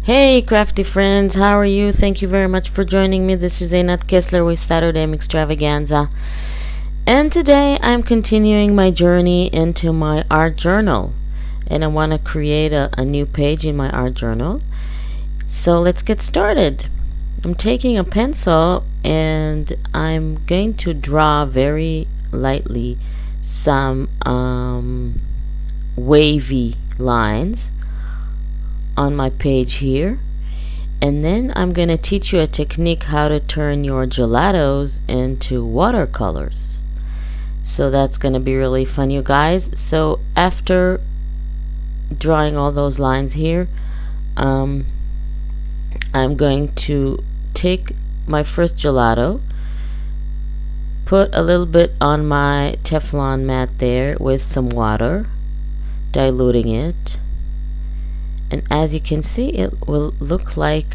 Hey crafty friends, how are you? Thank you very much for joining me. This is Einat Kessler with Saturday Extravaganza. And today I'm continuing my journey into my art journal. And I want to create a new page in my art journal. So let's get started. I'm taking a pencil and I'm going to draw very lightly some wavy lines on my page here, and then I'm gonna teach you a technique how to turn your gelatos into watercolors. So that's gonna be really fun, you guys. So after drawing all those lines here, I'm going to take my first gelato, put a little bit on my Teflon mat there with some water, diluting it. And as you can see, it will look like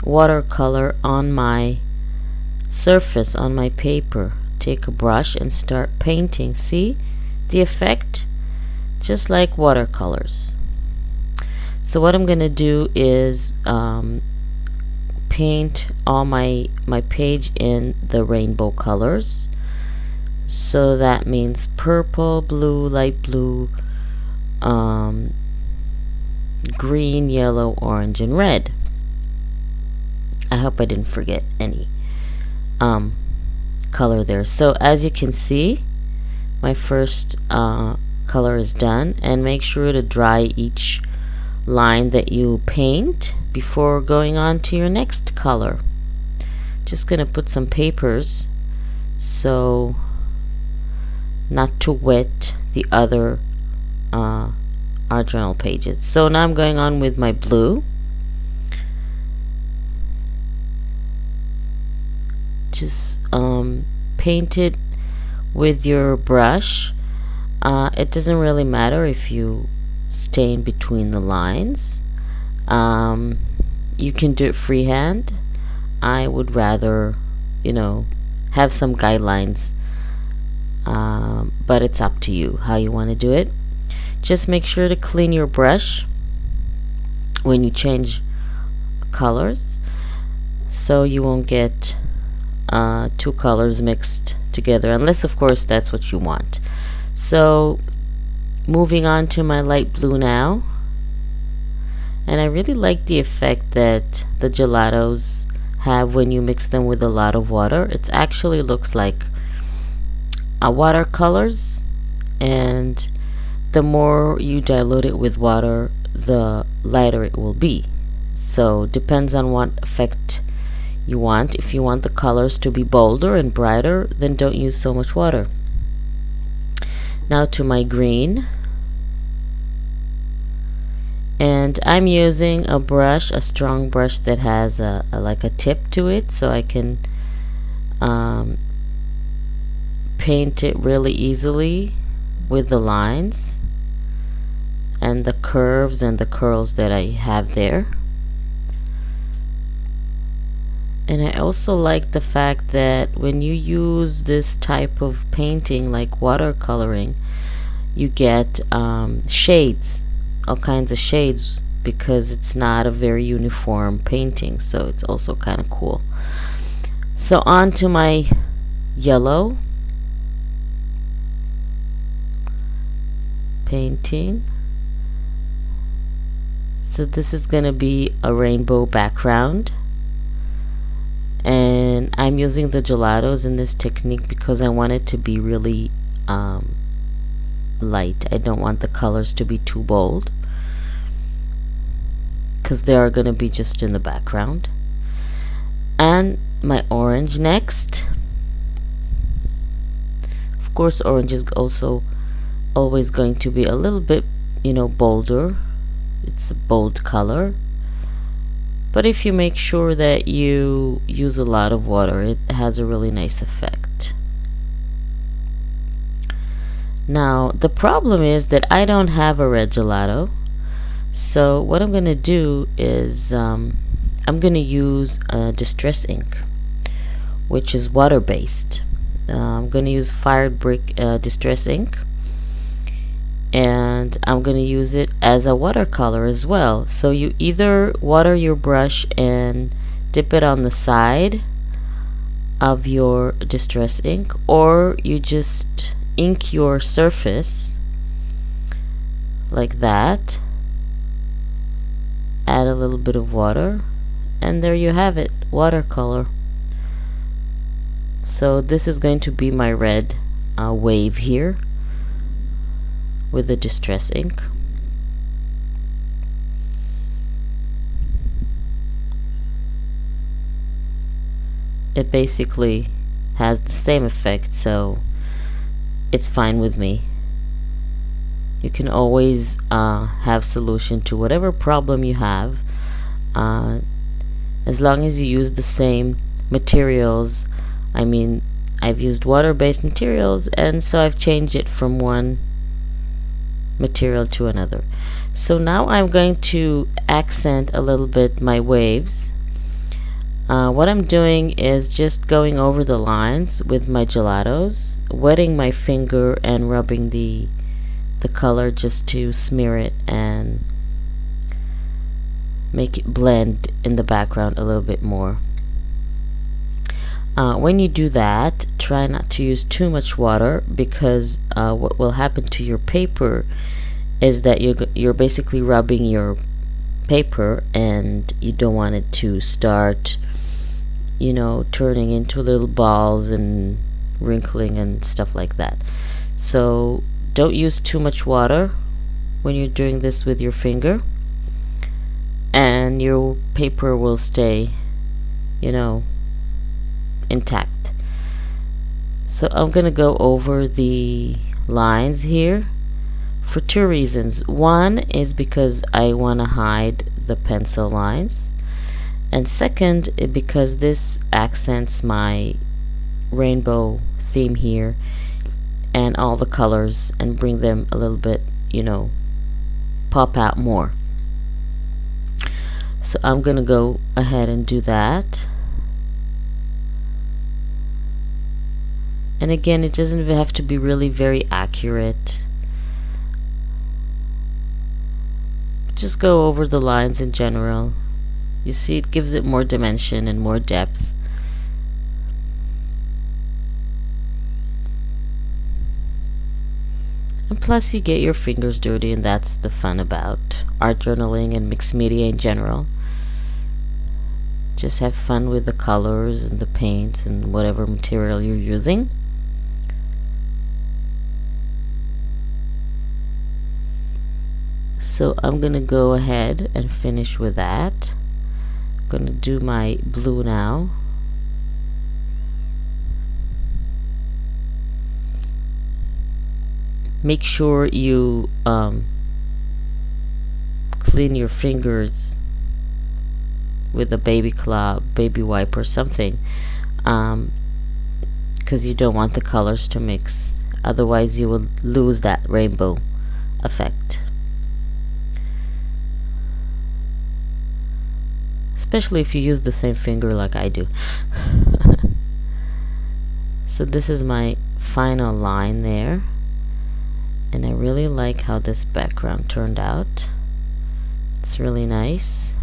watercolor on my surface, on my paper. Take a brush and start painting. See the effect? Just like watercolors. So what I'm gonna do is paint all my page in the rainbow colors. So that means purple, blue, light blue, green, yellow, orange, and red. I hope I didn't forget any color there. So as you can see, my first color is done, and make sure to dry each line that you paint before going on to your next color. Just gonna put some papers so not to wet the other art journal pages. So now I'm going on with my blue. Just paint it with your brush. It doesn't really matter if you stay in between the lines. You can do it freehand. I would rather, have some guidelines, but it's up to you how you want to do it. Just make sure to clean your brush when you change colors, so you won't get two colors mixed together, unless of course that's what you want. So moving on to my light blue now, and I really like the effect that the gelatos have when you mix them with a lot of water. It actually looks like watercolors, and the more you dilute it with water, the lighter it will be. So depends on what effect you want. If you want the colors to be bolder and brighter, then don't use so much water. Now to my green, and I'm using a brush, a strong brush that has like a tip to it, so I can paint it really easily with the lines and the curves and the curls that I have there. And I also like the fact that when you use this type of painting, like watercoloring, you get shades, all kinds of shades, because it's not a very uniform painting. So it's also kind of cool. So on to my yellow painting. So this is gonna be a rainbow background, and I'm using the gelatos in this technique because I want it to be really light. I don't want the colors to be too bold, because they are gonna be just in the background. And my orange next. Of course, orange is also always going to be a little bit, bolder. It's a bold color, but if you make sure that you use a lot of water, it has a really nice effect. Now the problem is that I don't have a red gelato, so what I'm gonna do is I'm gonna use distress ink, which is water-based. I'm gonna use Fired Brick distress ink, and I'm going to use it as a watercolor as well. So you either water your brush and dip it on the side of your distress ink, or you just ink your surface like that, add a little bit of water, and there you have it, watercolor. So this is going to be my red wave here with the distress ink. It basically has the same effect, so it's fine with me. You can always have solution to whatever problem you have, as long as you use the same materials. I mean, I've used water-based materials, and so I've changed it from one material to another. So now I'm going to accent a little bit my waves. What I'm doing is just going over the lines with my gelatos, wetting my finger and rubbing the color just to smear it and make it blend in the background a little bit more. When you do that, try not to use too much water, because what will happen to your paper is that you're basically rubbing your paper, and you don't want it to start, you know, turning into little balls and wrinkling and stuff like that. So don't use too much water when you're doing this with your finger, and your paper will stay, you know, intact. So I'm gonna go over the lines here for two reasons. One is because I want to hide the pencil lines, and second, because this accents my rainbow theme here and all the colors, and bring them a little bit, you know, pop out more. So I'm gonna go ahead and do that. And again, it doesn't even have to be really very accurate. Just go over the lines in general. You see, it gives it more dimension and more depth. And plus you get your fingers dirty, and that's the fun about art journaling and mixed media in general. Just have fun with the colors and the paints and whatever material you're using. So I'm gonna go ahead and finish with that. I'm gonna do my blue now. Make sure you clean your fingers with a baby cloth, baby wipe or something, because you don't want the colors to mix. Otherwise you will lose that rainbow effect. Especially if you use the same finger like I do. So this is my final line there, and I really like how this background turned out. It's really nice.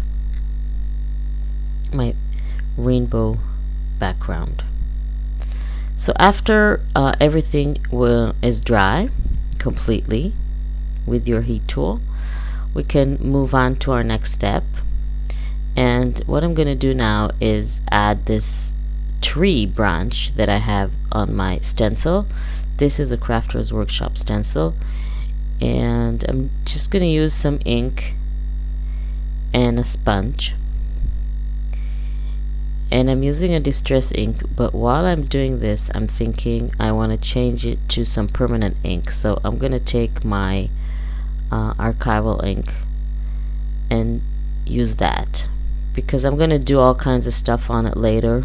My rainbow background. So after everything is dry completely with your heat tool, we can move on to our next step. And what I'm going to do now is add this tree branch that I have on my stencil. This is a Crafter's Workshop stencil, and I'm just going to use some ink and a sponge. And I'm using a distress ink, but while I'm doing this, I'm thinking I want to change it to some permanent ink. So I'm going to take my archival ink and use that, because I'm going to do all kinds of stuff on it later.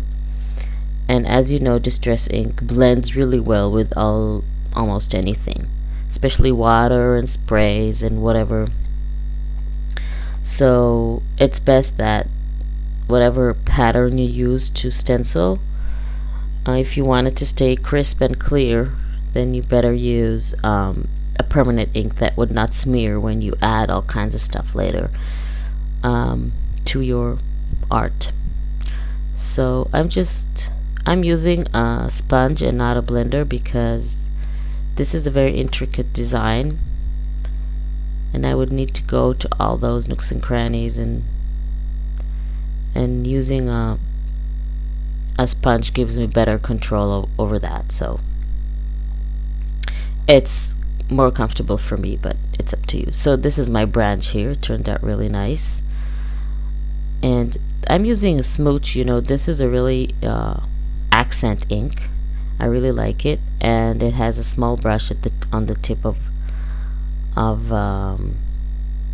And as you know, distress ink blends really well with almost anything, especially water and sprays and whatever. So it's best that whatever pattern you use to stencil, if you want it to stay crisp and clear, then you better use a a permanent ink that would not smear when you add all kinds of stuff later to your art. So I'm using a sponge and not a blender because this is a very intricate design, and I would need to go to all those nooks and crannies, and using a sponge gives me better control over that. So it's more comfortable for me, but it's up to you. So this is my branch here. It turned out really nice, and I'm using a smooch. You know, this is a really accent ink. I really like it, and it has a small brush at on the tip of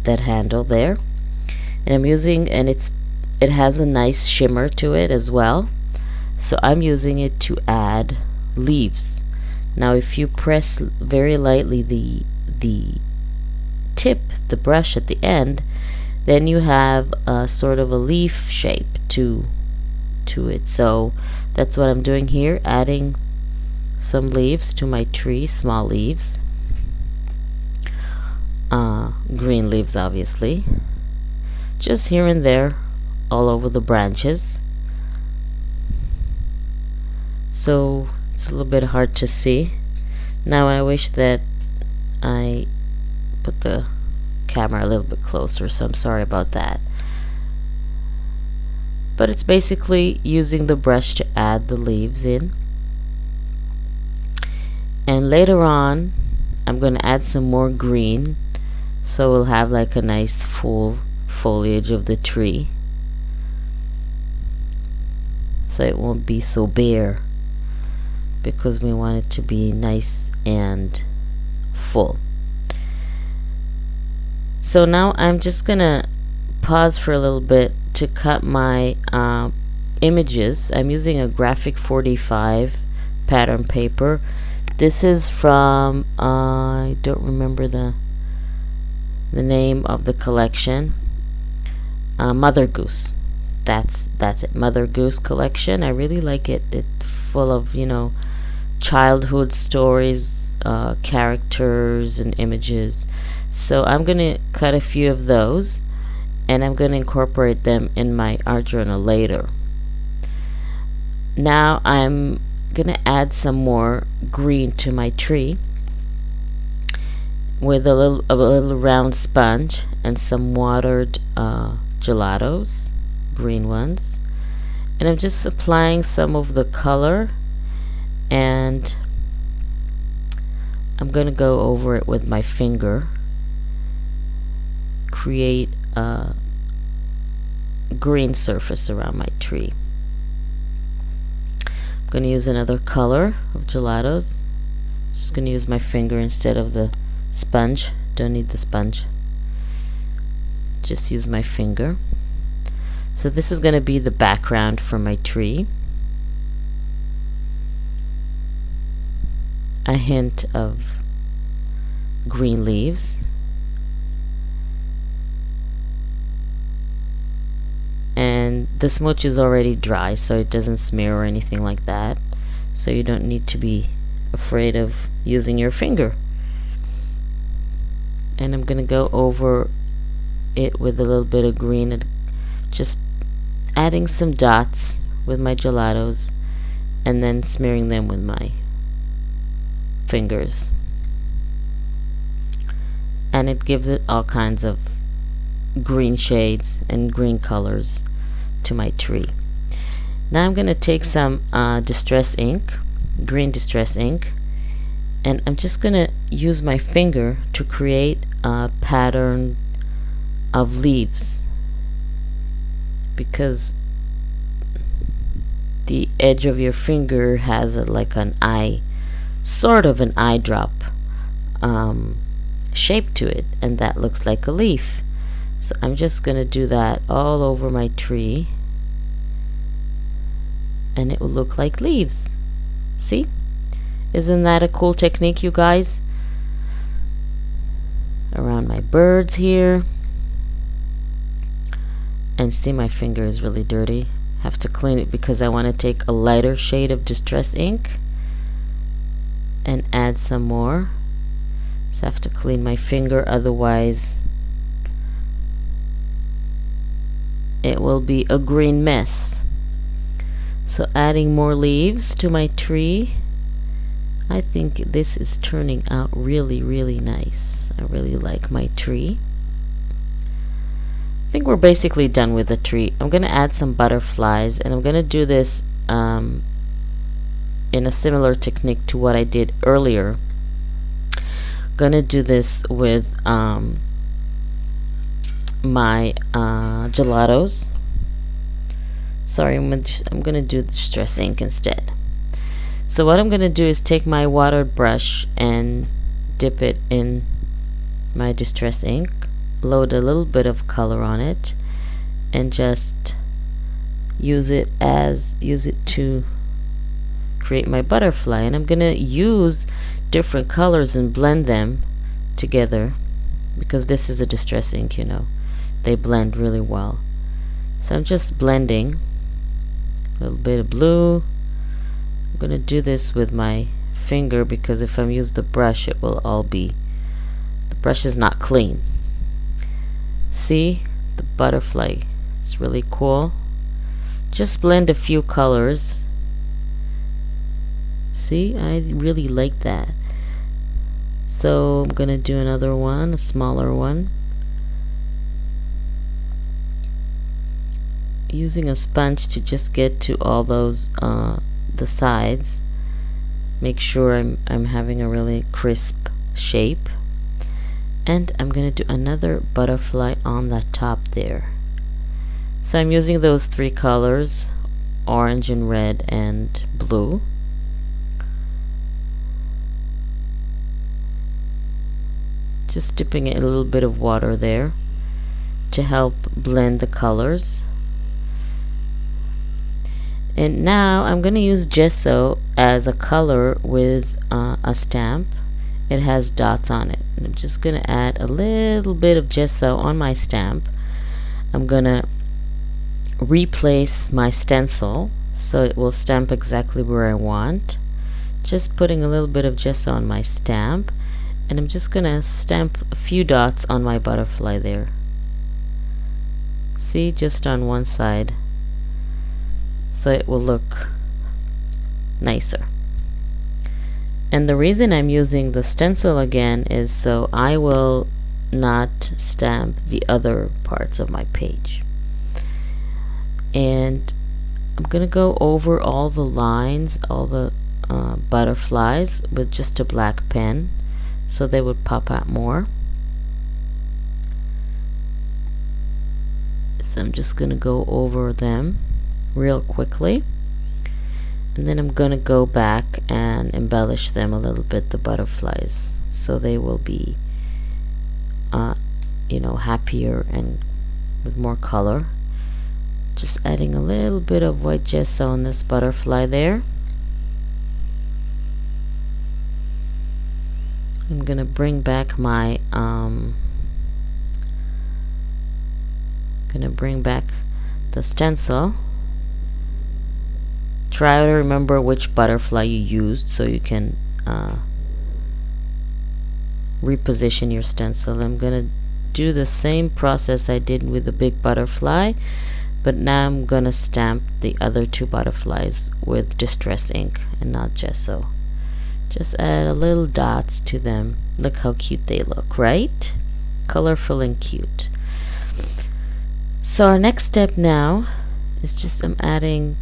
that handle there, and I'm using, and it has a nice shimmer to it as well. So I'm using it to add leaves. Now if you press very lightly the tip, the brush at the end, then you have a sort of a leaf shape to it. So that's what I'm doing here, adding some leaves to my tree, small leaves, green leaves obviously, just here and there all over the branches. So it's a little bit hard to see. Now I wish that I put the camera a little bit closer, so I'm sorry about that. But it's basically using the brush to add the leaves in. And later on I'm going to add some more green, so we'll have like a nice full foliage of the tree, so it won't be so bare, because we want it to be nice and full. So now I'm just gonna pause for a little bit to cut my images. I'm using a graphic 45 pattern paper. This is from I don't remember the name of the collection. Mother Goose. That's it. Mother Goose collection. I really like it. It's full of, you know, childhood stories, characters and images. So I'm gonna cut a few of those, and I'm gonna incorporate them in my art journal later. Now I'm gonna add some more green to my tree with a little round sponge and some watered gelatos, green ones, and I'm just applying some of the color, and I'm gonna go over it with my finger, create a green surface around my tree. I'm gonna use another color of gelatos. Just gonna use my finger instead of the sponge. Don't need the sponge, just use my finger. So this is gonna be the background for my tree. A hint of green leaves, and the smooch is already dry, so it doesn't smear or anything like that, so you don't need to be afraid of using your finger. And I'm gonna go over it with a little bit of green, and just adding some dots with my gelatos, and then smearing them with my fingers, and it gives it all kinds of green shades and green colors to my tree. Now I'm going to take some distress ink, green distress ink, and I'm just going to use my finger to create a pattern of leaves, because the edge of your finger has like an eye, sort of an eye drop shape to it, and that looks like a leaf. So I'm just gonna do that all over my tree, and it will look like leaves. See? Isn't that a cool technique, you guys? Around my birds here. And see, my finger is really dirty. Have to clean it because I want to take a lighter shade of distress ink and add some more. Just have to clean my finger, otherwise it will be a green mess. So adding more leaves to my tree. I think this is turning out really, really nice. I really like my tree. I think we're basically done with the tree. I'm gonna add some butterflies, and I'm gonna do this in a similar technique to what I did earlier. Gonna do this with my gelatos. Sorry, I'm gonna do the distress ink instead. So what I'm gonna do is take my watered brush and dip it in my distress ink, load a little bit of color on it, and just use it to create my butterfly. And I'm gonna use different colors and blend them together, because this is a distress ink, you know, they blend really well. So I'm just blending a little bit of blue. I'm gonna do this with my finger, because if I use the brush, it will all be, the brush is not clean. See the butterfly, it's really cool. Just blend a few colors. See, I really like that. So I'm gonna do another one, a smaller one, using a sponge to just get to all those the sides. Make sure I'm having a really crisp shape. And I'm gonna do another butterfly on the top there. So I'm using those three colors, orange and red and blue. Just dipping a little bit of water there to help blend the colors. And now I'm going to use gesso as a color with a stamp. It has dots on it. And I'm just going to add a little bit of gesso on my stamp. I'm going to replace my stencil so it will stamp exactly where I want. Just putting a little bit of gesso on my stamp. And I'm just going to stamp a few dots on my butterfly there. See, just on one side, so it will look nicer. And the reason I'm using the stencil again is so I will not stamp the other parts of my page. And I'm gonna go over all the lines, all the butterflies with just a black pen, so they would pop out more. So I'm just gonna go over them real quickly, and then I'm gonna go back and embellish them a little bit, the butterflies, so they will be you know, happier and with more color. Just adding a little bit of white gesso on this butterfly there. I'm gonna bring back my the stencil. Try to remember which butterfly you used so you can reposition your stencil. I'm gonna do the same process I did with the big butterfly, but now I'm gonna stamp the other two butterflies with distress ink and not gesso. Just add a little dots to them. Look how cute they look, right? Colorful and cute. So our next step now is just I'm adding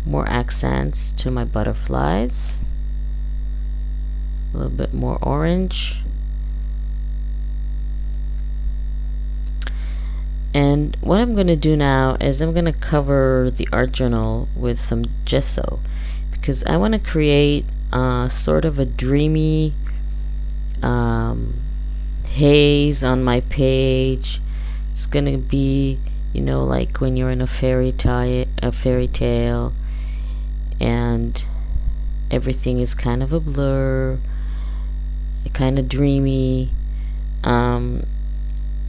more accents to my butterflies. A little bit more orange. And what I'm going to do now is I'm going to cover the art journal with some gesso, because I want to create sort of a dreamy haze on my page. It's going to be, you know, like when you're in a fairy tale and everything is kind of a blur, kind of dreamy, not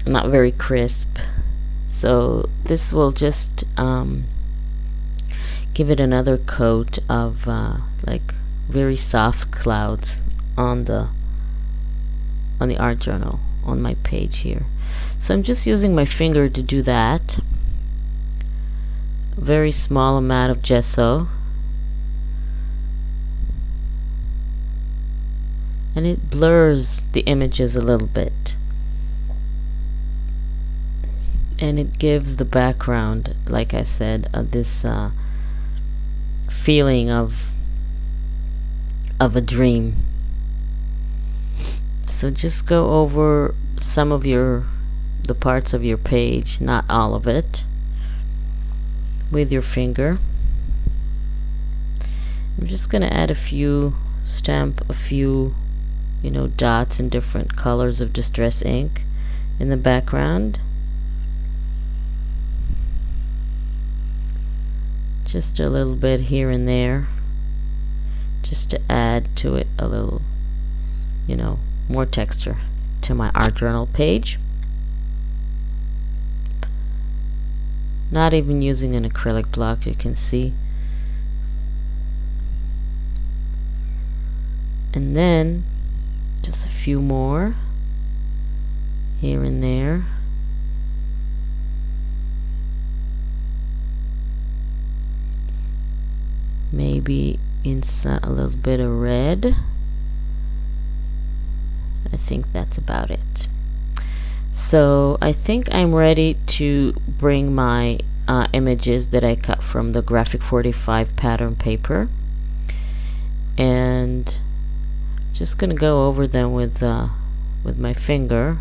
very crisp. So this will just give it another coat of like very soft clouds on the on the art journal on my page here. So I'm just using my finger to do that. A very small amount of gesso, and it blurs the images a little bit, and it gives the background, like I said, this feeling of a dream. So just go over some of the parts of your page, not all of it, with your finger. I'm just gonna add stamp a few, dots in different colors of distress ink in the background. Just a little bit here and there, just to add to it a little, more texture to my art journal page. Not even using an acrylic block, you can see. And then just a few more here and there. Maybe inside a little bit of red. I think that's about it. So I think I'm ready to bring my images that I cut from the graphic 45 pattern paper, and just gonna go over them with my finger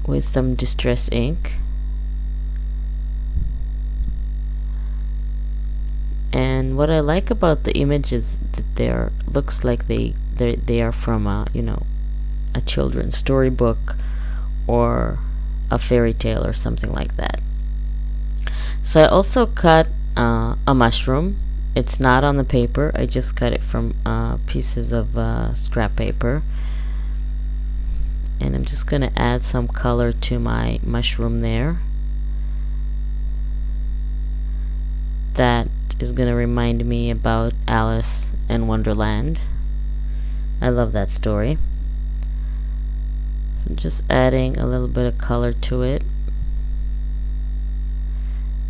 with some distress ink. And what I like about the images that looks like they are from a children's storybook or a fairy tale or something like that. So I also cut a mushroom. It's not on the paper. I just cut it from pieces of scrap paper, and I'm just gonna add some color to my mushroom there. That is gonna remind me about Alice in Wonderland. I love that story. So I'm just adding a little bit of color to it.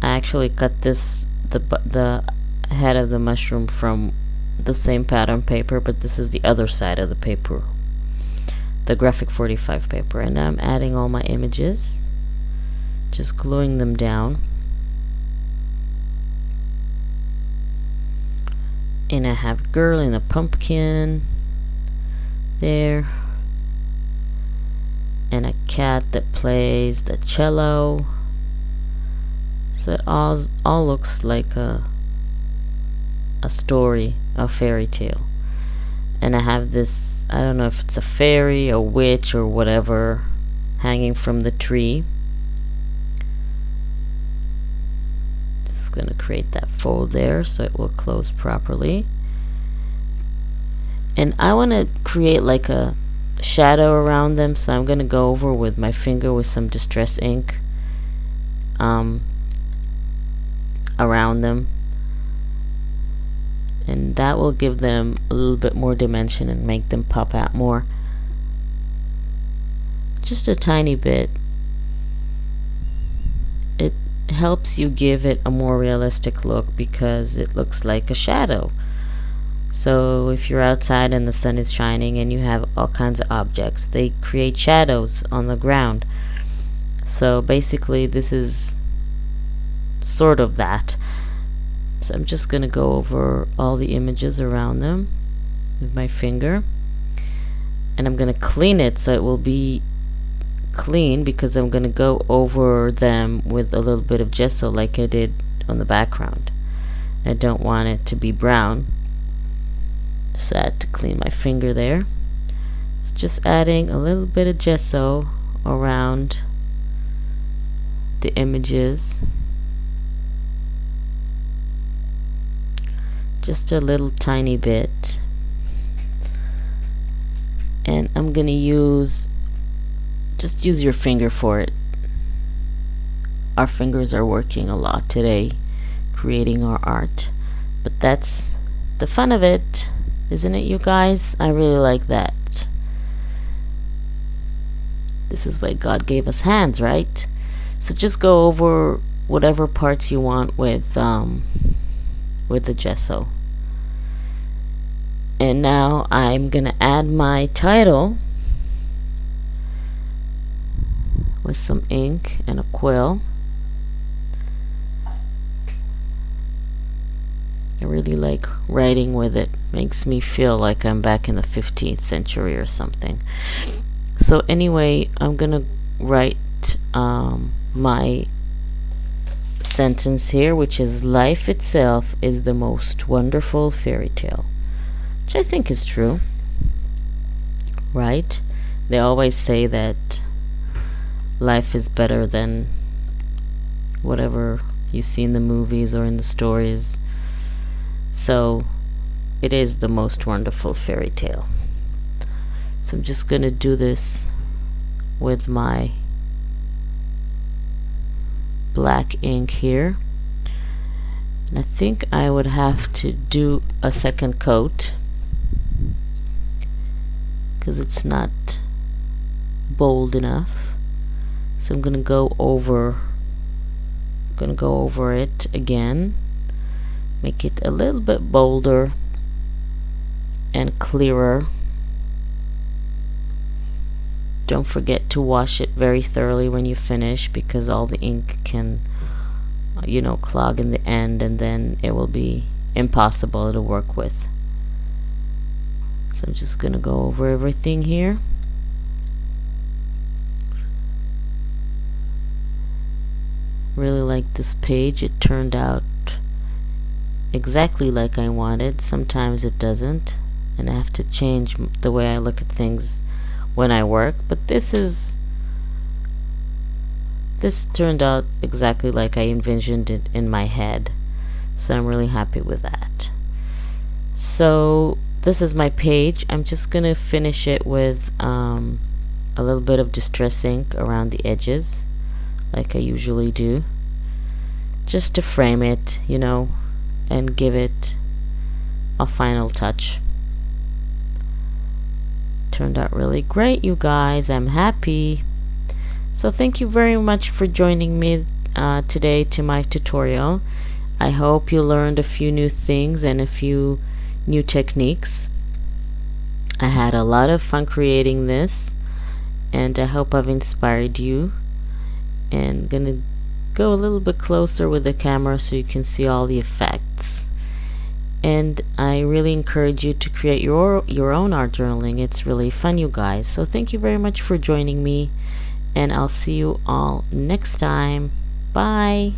I actually cut the head of the mushroom from the same pattern paper, but this is the other side of the paper, the graphic 45 paper. And now I'm adding all my images, just gluing them down. And I have girl in a pumpkin there, and a cat that plays the cello. So it all looks like a story, a fairy tale. And I have this, I don't know if it's a fairy, a witch, or whatever, hanging from the tree. Just gonna create that fold there so it will close properly. And I want to create like a shadow around them, so I'm gonna go over with my finger with some distress ink around them, and that will give them a little bit more dimension and make them pop out more. Just a tiny bit. It helps you give it a more realistic look because it looks like a shadow. So if you're outside and the sun is shining and you have all kinds of objects, they create shadows on the ground. So basically this is sort of that. So I'm just going to go over all the images around them with my finger, and I'm going to clean it so it will be clean, because I'm going to go over them with a little bit of gesso like I did on the background. I don't want it to be brown, so I had to clean my finger there. It's just adding a little bit of gesso around the images, just a little tiny bit. And I'm gonna just use your finger for it. Our fingers are working a lot today creating our art, but that's the fun of it, isn't it, you guys? I really like that. This is why God gave us hands, right? So just go over whatever parts you want with the gesso. And now I'm gonna add my title with some ink and a quill. I really like writing with it. Makes me feel like I'm back in the 15th century or something. So anyway, I'm gonna write my sentence here, which is, life itself is the most wonderful fairy tale, which I think is true, right? They always say that life is better than whatever you see in the movies or in the stories. So it is the most wonderful fairy tale. So I'm just gonna do this with my black ink here, and I think I would have to do a second coat because it's not bold enough. So I'm gonna go over it again, make it a little bit bolder and clearer. Don't forget to wash it very thoroughly when you finish, because all the ink can clog in the end, and then it will be impossible to work with. So I'm just gonna go over everything here. Really like this page. It turned out exactly like I wanted. Sometimes it doesn't, and I have to change the way I look at things when I work, but this turned out exactly like I envisioned it in my head, so I'm really happy with that. So this is my page. I'm just gonna finish it with a little bit of distress ink around the edges, like I usually do, just to frame it, and give it a final touch. Turned out really great, you guys. I'm happy. So thank you very much for joining me today to my tutorial. I hope you learned a few new things and a few new techniques. I had a lot of fun creating this, and I hope I've inspired you. And gonna go a little bit closer with the camera so you can see all the effects. And I really encourage you to create your own art journaling. It's really fun, you guys. So thank you very much for joining me, and I'll see you all next time. Bye.